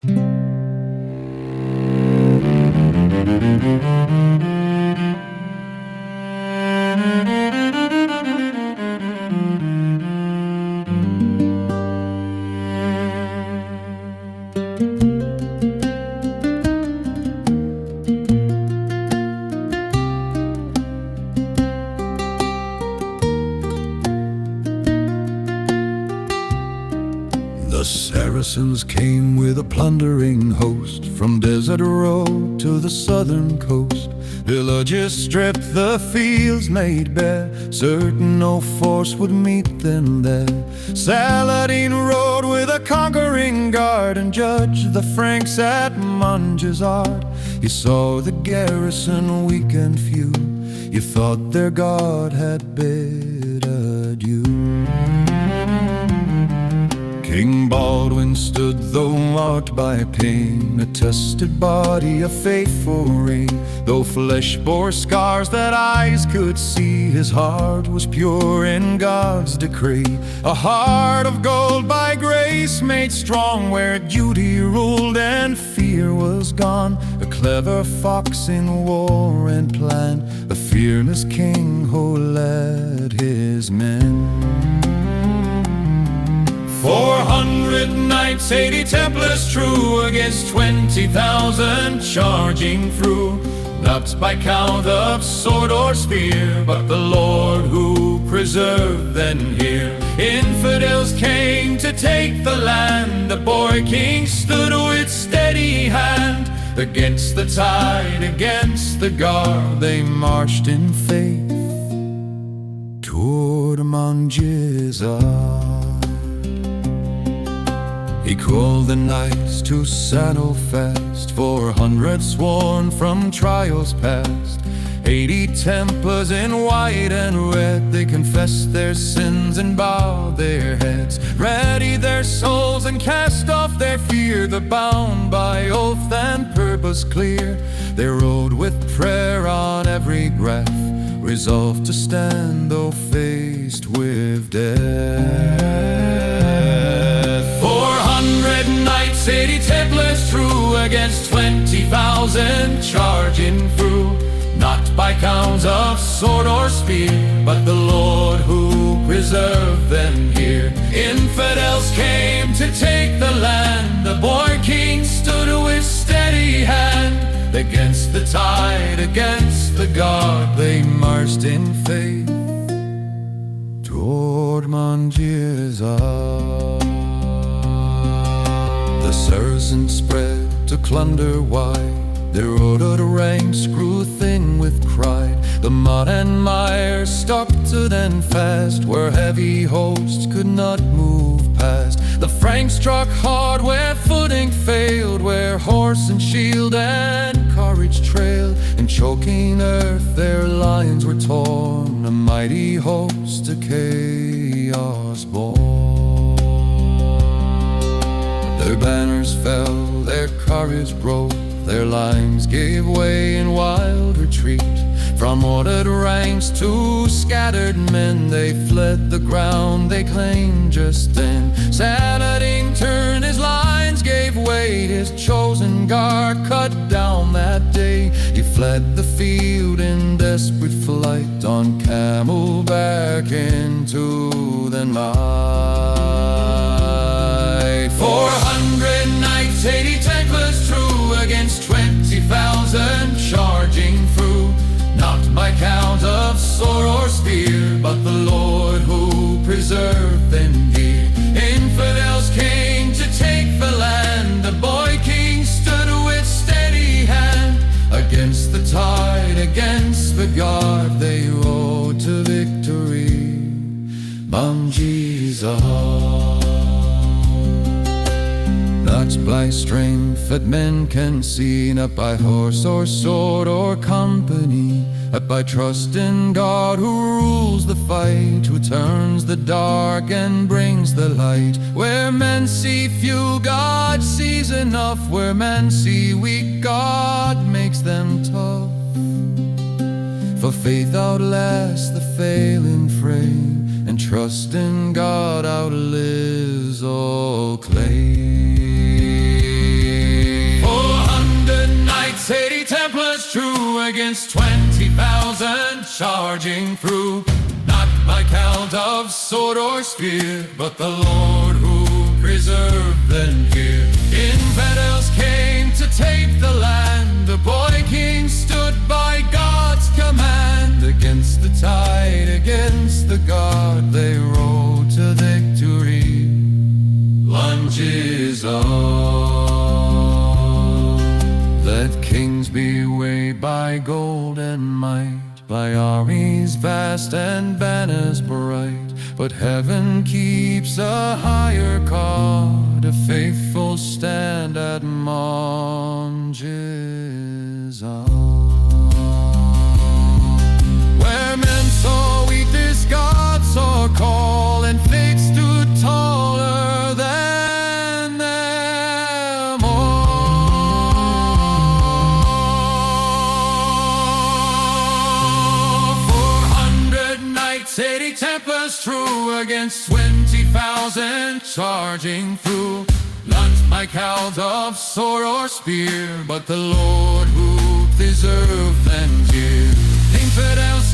The Saracens came with a plundering host, from desert road to the southern coast. Villagers stripped, the fields made bare, certain no force would meet them there. Saladin rode with a conquering guard and judged the Franks at Montgisard. He saw the garrison weak and few, he thought their God had bid adieu. King Baldwin stood, though marked by pain, a tested body, a faithful ring. Though flesh bore scars that eyes could see, his heart was pure in God's decree. A heart of gold by grace made strong, where duty ruled and fear was gone. A clever fox in war and plan, a fearless king who led his men. 400 knights, 80 Templars true, against 20,000 charging through. Not by count of sword or spear, but the Lord who preserved them here. Infidels came to take the land, the boy king stood with steady hand. Against the tide, against the guard, they marched in faith toward Montgisard. He called the knights to saddle fast, 400 sworn from trials past. 80 Templars in white and red, they confessed their sins and bowed their heads. Ready their souls and cast off their fear, they're bound by oath and purpose clear. They rode with prayer on every breath, resolved to stand though faced with death. 400 knights, 80 Templars true, against 20,000 charging through. Not by counts of sword or spear, but the Lord who preserved them here. Infidels came to take the land, the boy king stood with steady hand. Against the tide, against the guard, they marched in faith toward Montgisard. The Saracens spread to plunder wide, their ordered ranks grew thin with pride. The mud and mire stuck to them fast, where heavy hosts could not move past. The Franks struck hard where footing failed, where horse and shield and courage trailed. In choking earth their lines were torn, a mighty host to chaos born. Their banners fell, their courage broke, their lines gave way in wild retreat. From ordered ranks to scattered men, they fled the ground they claimed just then. Saladin turned, his lines gave way, his chosen guard cut down that day. He fled the field in desperate flight, on camelback into the night. 400 knights, 80 Templars true, against 20,000 charging through. Not by count of sword or spear, but the Lord who preserved them here. Infidels came to take the land, the boy king stood with steady hand. Against the tide, against the guard, they rode to victory, Montgisard. Not by strength that men can see, not by horse or sword or company, but by trust in God who rules the fight, who turns the dark and brings the light. Where men see few, God sees enough. Where men see weak, God makes them tough. For faith outlasts the failing frame, and trust in God outlives all claim. against 20,000 charging through. Not by count of sword or spear, but the Lord who preserved them here. Infidels came to take the land. The boy king stood by God's command. Against the tide, against the God, they rode to victory. Lunges on. Let kings be weighed by gold and might, by armies vast and banners bright. But heaven keeps a higher guard, a faithful stand at Montgisard. Where men saw weakness, God saw call, and fate stood taller than them all. 400 knights, 80 Templars true, against 20,000 charging through. Not by count of sword or spear, but the Lord who preserved them here. Infidels